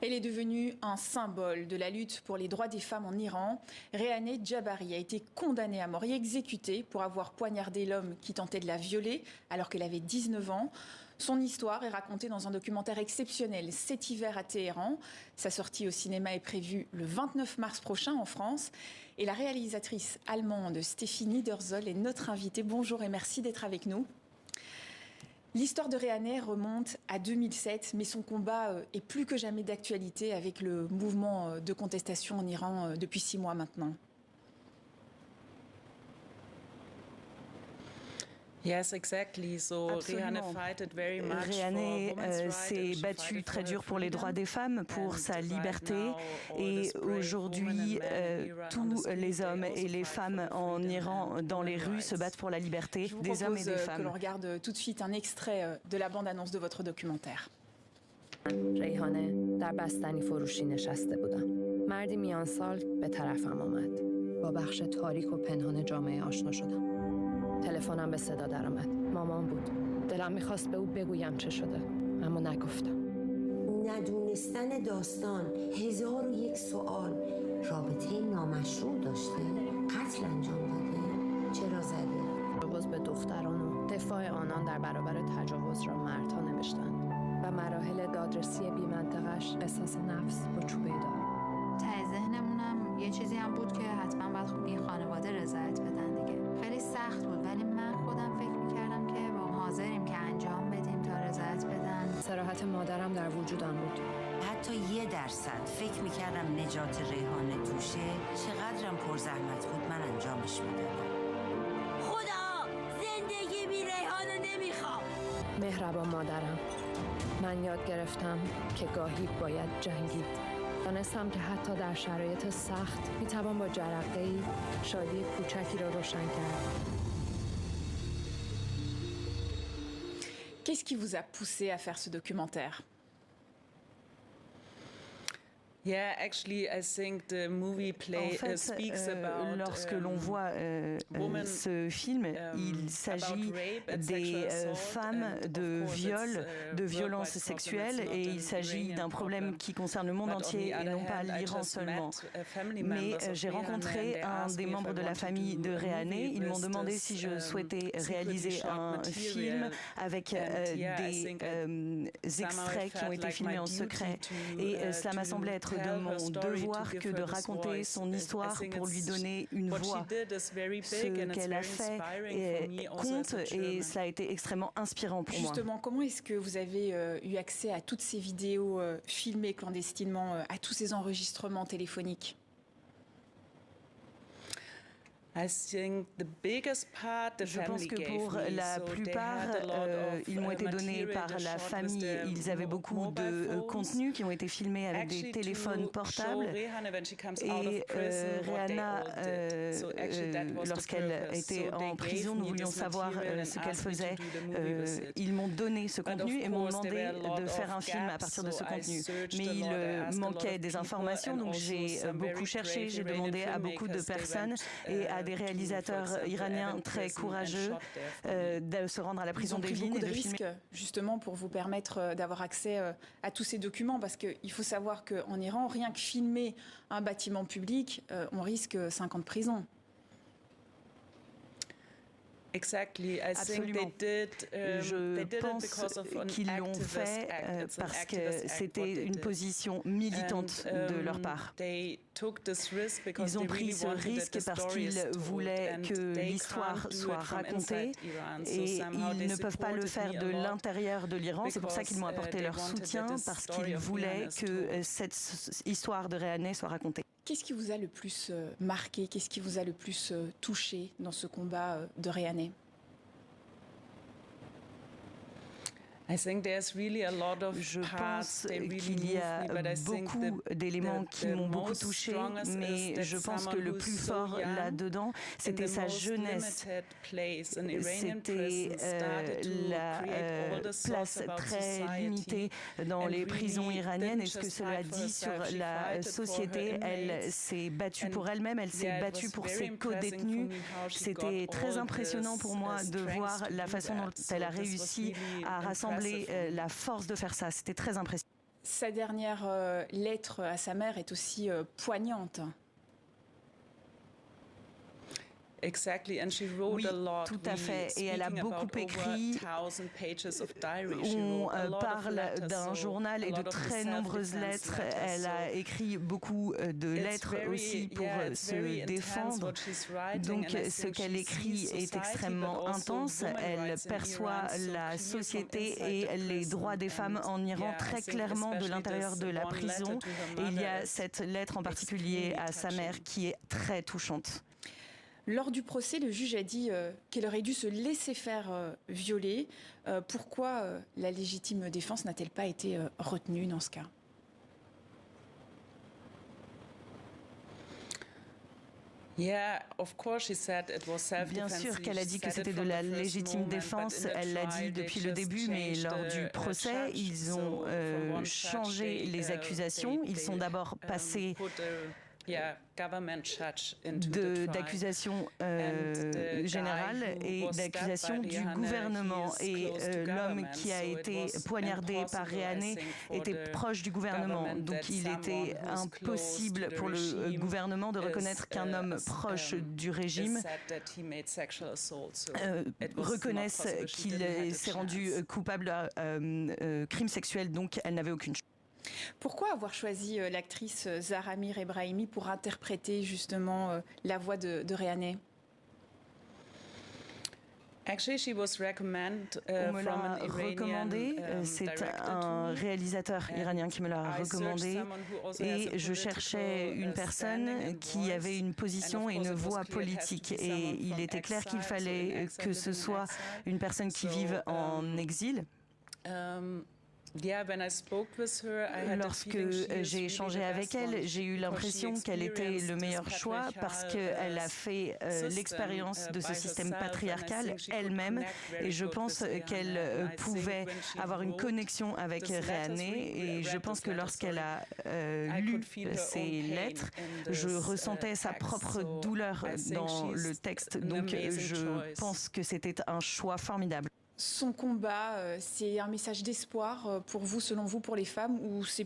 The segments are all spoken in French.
Elle est devenue un symbole de la lutte pour les droits des femmes en Iran. Rehaneh Djabari a été condamnée à mort et exécutée pour avoir poignardé l'homme qui tentait de la violer alors qu'elle avait 19 ans. Son histoire est racontée dans un documentaire exceptionnel, Cet hiver à Téhéran. Sa sortie au cinéma est prévue le 29 mars prochain en France. Et la réalisatrice allemande Steffi Niederzoll est notre invitée. Bonjour et merci d'être avec nous. L'histoire de Rehaneh remonte à 2007, mais son combat est plus que jamais d'actualité avec le mouvement de contestation en Iran depuis 6 mois maintenant. Yes, exactly. So Rehaneh s'est battue très dur pour les droits des femmes, pour sa liberté. Et aujourd'hui, tous les hommes et les femmes en Iran, dans les rues, se battent pour la liberté des hommes et des femmes. Que l'on regarde tout de suite un extrait de la bande-annonce de votre documentaire. ریحانه در بستنی فروشی نشسته بودم. مردی میان سال به طرفم آمد. با بخش تاریک و پنهان جامعه آشنا شدم. تلفنم به صدا درآمد. مامان بود. دلم میخواست به او بگویم چه شده، اما نگفتم. ندونستن داستان، 1001 سوال. رابطه نامشروع داشته؟ قتل انجام داده؟ چرا زده؟ تجاوز به دختران و دفاع آنان در برابر تجاوز را مردها نوشتند و مراحل دادرسی بی‌منطقش قصاص نفس با چوبه دار. ته ذهنمونم یه چیزی هم بود که حتما باید این خانواده رضایت بدن دیگه. خیلی سخت بود ولی من خودم فکر می‌کردم که با حاضریم که انجام بدیم تا رضایت بدن. صراحت مادرم در وجودم بود. حتی 1% فکر می‌کردم نجات ریحانه توشه. چقدرم پرزحمت بود من انجامش میدادم. خدا زندگی بی ریحانه نمیخوام. مهربان مادرم، من یاد گرفتم که گاهی باید جنگید. دانستم که حتی در شرایط سخت میتوان با جرقه‌ای شادی کوچکی را روشن کرد. Qu'est-ce qui vous a poussé à faire ce documentaire? Yeah, actually, I think the movie speaks about, lorsque l'on voit ce film, il s'agit des femmes de viol, de violences sexuelles, et il s'agit d'un problème qui concerne le monde entier et non pas l'Iran seulement. Mais j'ai rencontré un des membres de la famille de Rehaneh. Ils m'ont demandé si je souhaitais réaliser un film avec des extraits qui ont été filmés en secret. Et cela m'a semblé être de mon devoir que de raconter son histoire pour lui donner une voix. Ce qu'elle a fait compte et cela a été extrêmement inspirant pour moi. Justement, comment est-ce que vous avez eu accès à toutes ces vidéos filmées clandestinement, à tous ces enregistrements téléphoniques? Je pense que pour la plupart, ils m'ont été donnés par la famille. Ils avaient beaucoup de contenus qui ont été filmés avec des téléphones portables. Et Rehaneh, lorsqu'elle était en prison, nous voulions savoir ce qu'elle faisait. Ils m'ont donné ce contenu et m'ont demandé de faire un film à partir de ce contenu. Mais il manquait des informations, donc j'ai beaucoup cherché, j'ai demandé à beaucoup de personnes et à des réalisateurs iraniens très courageux de se rendre à la prison d'Evin et de risques justement pour vous permettre d'avoir accès à tous ces documents, parce qu'il faut savoir qu'en Iran, rien que filmer un bâtiment public, on risque 5 ans de prison. Absolument. Je pense qu'ils l'ont fait parce que c'était une position militante de leur part. Ils ont pris ce risque parce qu'ils voulaient que l'histoire soit racontée et ils ne peuvent pas le faire de l'intérieur de l'Iran. C'est pour ça qu'ils m'ont apporté leur soutien, parce qu'ils voulaient que cette histoire de Rehaneh soit racontée. Qu'est-ce qui vous a le plus marqué, qu'est-ce qui vous a le plus touché dans ce combat de Rehaneh? Je pense qu'il y a beaucoup d'éléments qui m'ont beaucoup touchée, mais je pense que le plus fort là-dedans, c'était sa jeunesse. C'était la place très limitée dans les prisons iraniennes et ce que cela dit sur la société. Elle s'est battue pour elle-même, elle s'est battue pour ses co-détenus. C'était très impressionnant pour moi de voir la façon dont elle a réussi à rassembler la force de faire ça. C'était très impressionnant. Sa dernière lettre à sa mère est aussi poignante. Exactly, and she wrote oui, a lot. Tout à fait, et elle a beaucoup écrit. On parle d'un journal et de très nombreuses lettres. Elle a écrit beaucoup de lettres aussi pour se défendre. Donc ce qu'elle écrit est extrêmement intense. Elle perçoit la société et les droits des femmes en Iran très clairement de l'intérieur de la prison. Et il y a cette lettre en particulier à sa mère qui est très touchante. Lors du procès, le juge a dit qu'elle aurait dû se laisser faire violer. Pourquoi la légitime défense n'a-t-elle pas été retenue dans ce cas ? Bien sûr qu'elle a dit que c'était de la légitime défense, elle l'a dit depuis le début, mais lors du procès, ils ont changé les accusations. Ils sont d'abord passés d'accusations générales et d'accusations du gouvernement. Et l'homme qui a été poignardé par Rehaney était proche du gouvernement. Donc il était impossible pour le gouvernement de reconnaître qu'un homme proche du régime reconnaisse qu'il s'est rendu coupable de crimes sexuels. Donc elle n'avait aucune chance. Pourquoi avoir choisi l'actrice Zaramir Ebrahimi pour interpréter justement la voix de Rehaney ? On me l'a recommandé, c'est un réalisateur iranien qui me l'a recommandé et je cherchais une personne qui avait une position et une voix politique et il était clair qu'il fallait que ce soit une personne qui vive en exil. Lorsque j'ai échangé avec elle, j'ai eu l'impression qu'elle était le meilleur choix parce qu'elle a fait l'expérience de ce système patriarcal elle-même et je pense qu'elle pouvait avoir une connexion avec Rehaney et je pense que lorsqu'elle a lu ces lettres, je ressentais sa propre douleur dans le texte. Donc je pense que c'était un choix formidable. Son combat, c'est un message d'espoir pour vous, selon vous, pour les femmes, ou ça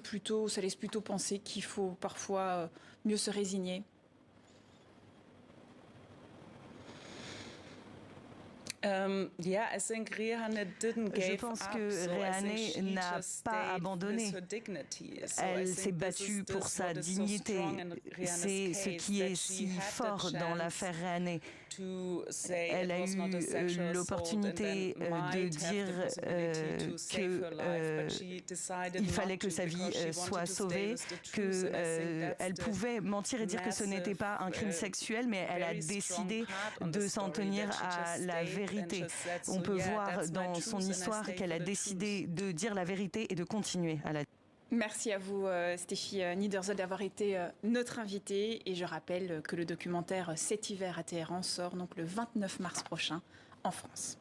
laisse plutôt penser qu'il faut parfois mieux se résigner ? Je pense que Rehaney n'a pas abandonné. Elle s'est battue pour sa dignité. C'est ce qui est si fort dans l'affaire Rehaney. Elle a eu l'opportunité de dire qu'il fallait que sa vie soit sauvée, qu'elle pouvait mentir et dire que ce n'était pas un crime sexuel, mais elle a décidé de s'en tenir à la vérité. On peut voir dans son histoire qu'elle a décidé de dire la vérité et de continuer à la dire. Merci à vous, Steffi Niederzoll, d'avoir été notre invitée. Et je rappelle que le documentaire Cet hiver à Téhéran sort donc le 29 mars prochain en France.